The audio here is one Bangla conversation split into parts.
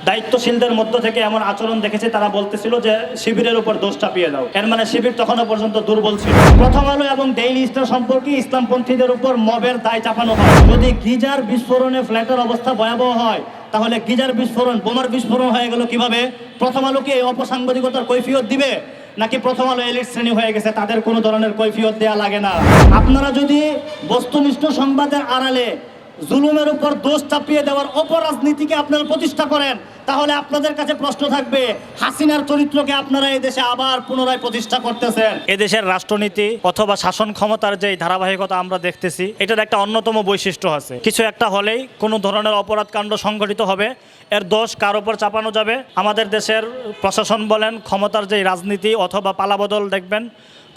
দায়িত্বশীলদের মধ্য থেকে এমন আচরণ দেখেছি, তারা বলতেছিল যে শিবিরের উপর দোষ চাপিয়ে দাও। এর মানে শিবির তখনও পর্যন্ত দুর্বল ছিল। প্রথম আলো এবং ডেইলি স্টার সম্পর্কে ইসলামপন্থীদের উপর মবের দায় চাপানো হয়। যদি গিজার বিস্ফোরণে ফ্ল্যাটের অবস্থা ভয়াবহ হয়, তাহলে গিজার বিস্ফোরণ, বোমার বিস্ফোরণ হয়ে গেল কিভাবে? প্রথম আলো কি এই অপসাংবাদিকতার কৈফিয়ত দিবে, নাকি প্রথম আলো এলিট শ্রেণী হয়ে গেছে, তাদের কোনো ধরনের কৈফিয়ত দেয়া লাগে না? আপনারা যদি বস্তুনিষ্ঠ সংবাদের আড়ালে জুলুমের উপর দোষ চাপিয়ে দেওয়ার অপরাজনীতিকে আপনারা প্রতিষ্ঠা করেন, তাহলে আপনাদের কাছে প্রশ্ন থাকবে, হাসিনার চরিত্রকে আপনারা এই দেশে আবার পুনরায় প্রতিষ্ঠা করতেছেন। এদেশের রাষ্ট্রনীতি অথবা শাসন ক্ষমতার যে ধারাবাহিকতা আমরা দেখতেছি, এটার একটা অন্যতম বৈশিষ্ট্য আছে। কিছু একটা হলেই কোনো ধরনের অপরাধ কাণ্ড সংঘটিত হবে, এর দোষ কার উপর চাপানো যাবে? আমাদের দেশের প্রশাসন বলেন, ক্ষমতার যে রাজনীতি অথবা পালাবদল দেখবেন,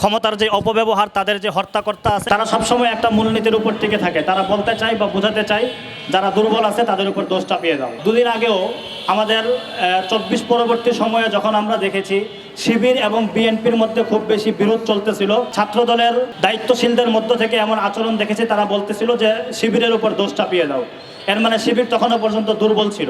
ক্ষমতার যে অপব্যবহার, তাদের যে হর্তাকর্তা আছে, তারা সবসময় একটা মূলনীতির উপর টিকে থাকে। তারা বলতে চায় বা বোঝাতে চায় যারা দুর্বল আছে তাদের উপর দোষ চাপিয়ে দাও। দুদিন আগেও আমাদের 24 পরবর্তী সময়ে যখন আমরা দেখেছি শিবির এবং বিএনপির মধ্যে খুব বেশি বিরোধ চলতেছিল, ছাত্র দলের দায়িত্বশীলদের মধ্য থেকে এমন আচরণ দেখেছি, তারা বলতেছিল যে শিবিরের উপর দোষ চাপিয়ে দাও। এর মানে শিবির তখনও পর্যন্ত দুর্বল ছিল।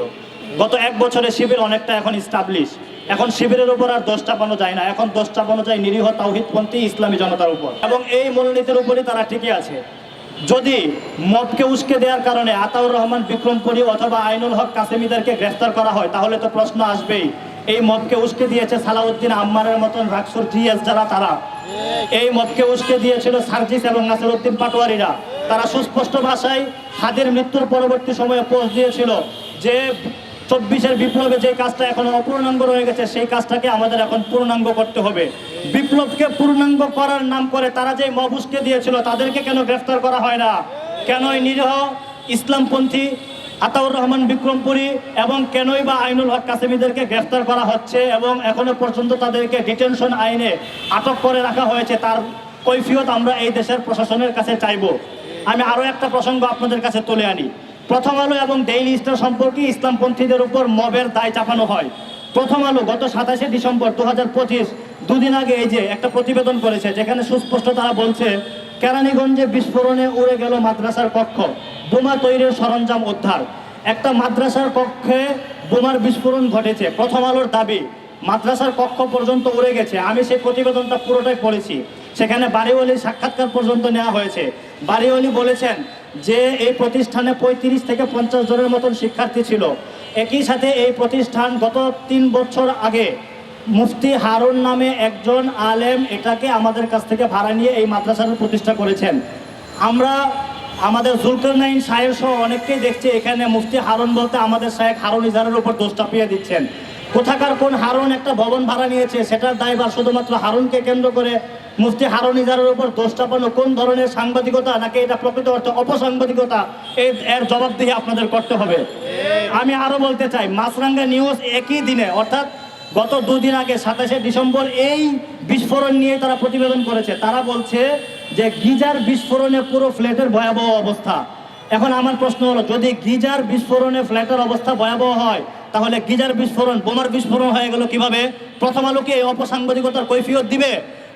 গত 1 বছরে শিবির অনেকটা এখন স্টাবলিশ। এখন শিবিরের উপর আর দোষ চাপানো যায় না, এখন দোষ চাপানো যায় নিরীহ তাওহীদপন্থী ইসলামী জনতার উপর, এবং এই মূলনীতির উপরই তারা টিকে আছে। যদি মবকে উস্কে দেওয়ার কারণে আতাউর রহমান বিক্রমপুরী অথবা আইনুল হক কাসেমীদেরকে গ্রেফতার করা হয়, তাহলে তো প্রশ্ন আসবেই, এই মবকে উস্কে দিয়েছে সালাউদ্দিন আম্মারের মতন রাকসুর জিএস যারা, তারা এই মবকে উস্কে দিয়েছিল সার্জিস এবং নাসিরউদ্দিন পাটোয়ারিরা। তারা সুস্পষ্ট ভাষায় হাদির মৃত্যুর পরবর্তী সময়ে পোস্ট দিয়েছিল যে 24-এর বিপ্লবে যে কাজটা এখনো অপূর্ণাঙ্গ রয়ে গেছে, সেই কাজটাকে আমাদের এখন পূর্ণাঙ্গ করতে হবে। বিপ্লবকে পূর্ণাঙ্গ করার নাম করে তারা যে মব উস্কে দিয়েছিল, তাদেরকে কেন গ্রেফতার করা হয় না? কেন এই নিরীহ ইসলামপন্থী আতাউর রহমান বিক্রমপুরী এবং কেনই বা আইনুল হক কাসেমীদেরকে গ্রেফতার করা হচ্ছে এবং এখনো পর্যন্ত তাদেরকে ডিটেনশন আইনে আটক করে রাখা হয়েছে? তার কৈফিয়ত আমরা এই দেশের প্রশাসনের কাছে চাইব। আমি আরও একটা প্রসঙ্গ আপনাদের কাছে তুলে আনি। প্রথম আলো এবং ডেইলি স্টার সম্পর্কে ইসলামপন্থীদের উপর মবের দায় চাপানো হয়। প্রথম আলো গত 27শে ডিসেম্বর 2025, দুদিন আগে এই যে একটা প্রতিবেদন করেছে, যেখানে সুস্পষ্ট তারা বলছে কেরানীগঞ্জে বিস্ফোরণে উড়ে গেল মাদ্রাসার কক্ষ, বোমা তৈরির সরঞ্জাম উদ্ধার। একটা মাদ্রাসার কক্ষে বোমার বিস্ফোরণ ঘটেছে। প্রথম আলোর দাবি মাদ্রাসার কক্ষ পর্যন্ত উড়ে গেছে। আমি সেই প্রতিবেদনটা পুরোটাই পড়েছি। সেখানে বাড়িওয়ালির সাক্ষাৎকার পর্যন্ত নেওয়া হয়েছে। বাড়িওয়ালি বলেছেন যে এই প্রতিষ্ঠানে 35 থেকে 50 জনের মতন শিক্ষার্থী ছিল। একই সাথে এই প্রতিষ্ঠান গত 3 বছর আগে মুফতি হারুন নামে একজন আলেম এটাকে আমাদের কাছ থেকে ভাড়া নিয়ে এই মাদ্রাসার প্রতিষ্ঠা করেছেন। আমরা আমাদের জুলকারনাইন সাহেব সহ অনেককেই দেখছি এখানে মুফতি হারুন বলতে আমাদের শায়েখ হারুন ইজারের উপর দোষ চাপিয়ে দিচ্ছেন। কোথাকার কোন হারুন একটা ভবন ভাড়া নিয়েছে, সেটার দায়ভার শুধুমাত্র হারুনকে কেন্দ্র করে মুফতি হারুন ইজারের উপর দোষ চাপানো কোন ধরনের সাংবাদিকতা, নাকি এটা প্রকৃত অর্থে অপসাংবাদিকতা? এর জবাবদিহি আপনাদের করতে হবে। আমি আরো বলতে চাই, মাছরাঙ্গা নিউজ একই দিনে অর্থাৎ গত 2 দিন আগে 27শে ডিসেম্বর এই বিস্ফোরণ নিয়ে তারা প্রতিবেদন করেছে। তারা বলছে যে গিজার বিস্ফোরণে পুরো ফ্ল্যাটের ভয়াবহ অবস্থা। এখন আমার প্রশ্ন হলো, যদি গিজার বিস্ফোরণে ফ্ল্যাটের অবস্থা ভয়াবহ হয়, তাহলে গিজার বিস্ফোরণ, বোমার বিস্ফোরণ হয়ে গেল কিভাবে? প্রথম আলো কি এই অপসাংবাদিকতার কৈফিয়ত দিবে,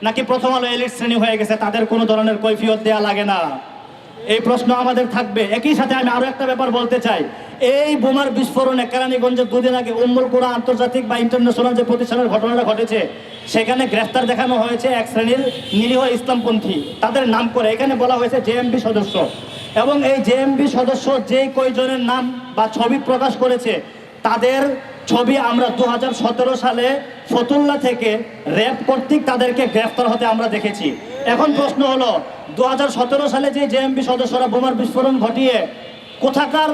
নাকি প্রথম আলো এলিট শ্রেণী হয়ে গেছে, তাদের কোনো ধরনের কৈফিয়ত দেয়া লাগে না? এই প্রশ্ন আমাদের থাকবে। একই সাথে আমি আরো একটা ব্যাপার বলতে চাই, এই বোমার বিস্ফোরণে কেরানীগঞ্জে 2 দিন আগে উম্মুল কোরা আন্তর্জাতিক বা ইন্টারন্যাশনাল যে প্রতিষ্ঠানের ঘটনাটা ঘটেছে, সেখানে গ্রেফতার দেখানো হয়েছে এক শ্রেণীর নিরীহ ইসলামপন্থী, তাদের নাম করে। এখানে বলা হয়েছে জেএমবি সদস্য, এবং এই জেএমবি সদস্য যে কয়জনের নাম বা ছবি প্রকাশ করেছে, তাদের ছবি আমরা 2017 সালে ফতুল্লা থেকে র্যাব কর্তৃক তাদেরকে গ্রেফতার হতে আমরা দেখেছি। এখন প্রশ্ন হলো, 2017 সালে যে জেএমবি সদস্যরা বোমার বিস্ফোরণ ঘটিয়ে কোথাকার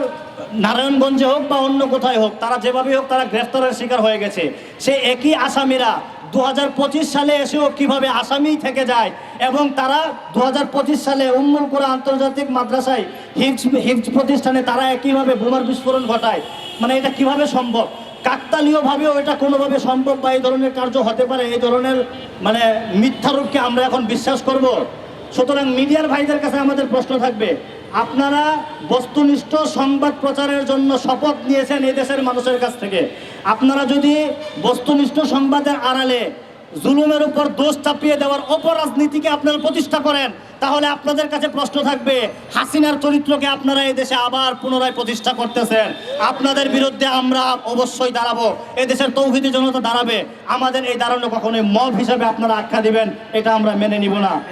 নারায়ণগঞ্জে হোক বা অন্য কোথায় হোক, তারা যেভাবেই হোক তারা গ্রেফতারের শিকার হয়ে গেছে। সেই একই আসামিরা 2025 সালে এসেও কিভাবে আসামি থেকে যায়, এবং তারা 2025 সালে উম্মুল কোরা আন্তর্জাতিক মাদ্রাসায় হিফজ প্রতিষ্ঠানে তারা একইভাবে বোমার বিস্ফোরণ ঘটায়। মানে এটা কিভাবে সম্ভব? কাকতালীয়ভাবেও এটা কোনোভাবে সম্ভব বা এই ধরনের কার্য হতে পারে? এই ধরনের মানে মিথ্যারূপকে আমরা এখন বিশ্বাস করব? সুতরাং মিডিয়ার ভাইদের কাছে আমাদের প্রশ্ন থাকবে, আপনারা বস্তুনিষ্ঠ সংবাদ প্রচারের জন্য শপথ নিয়েছেন এই দেশের মানুষের কাছ থেকে। আপনারা যদি বস্তুনিষ্ঠ সংবাদের আড়ালে জুলুমের উপর দোষ চাপিয়ে দেওয়ার অপরাজনীতিকে আপনারা প্রতিষ্ঠা করেন, তাহলে আপনাদের কাছে প্রশ্ন থাকবে, হাসিনার চরিত্রকে আপনারা এই দেশে আবার পুনরায় প্রতিষ্ঠা করতেছেন। আপনাদের বিরুদ্ধে আমরা অবশ্যই দাঁড়াবো, এদেশের তৌহিদি জনতা দাঁড়াবে। আমাদের এই দাঁড়ানো কখনোই মব হিসাবে আপনারা আখ্যা দিবেন, এটা আমরা মেনে নিব না।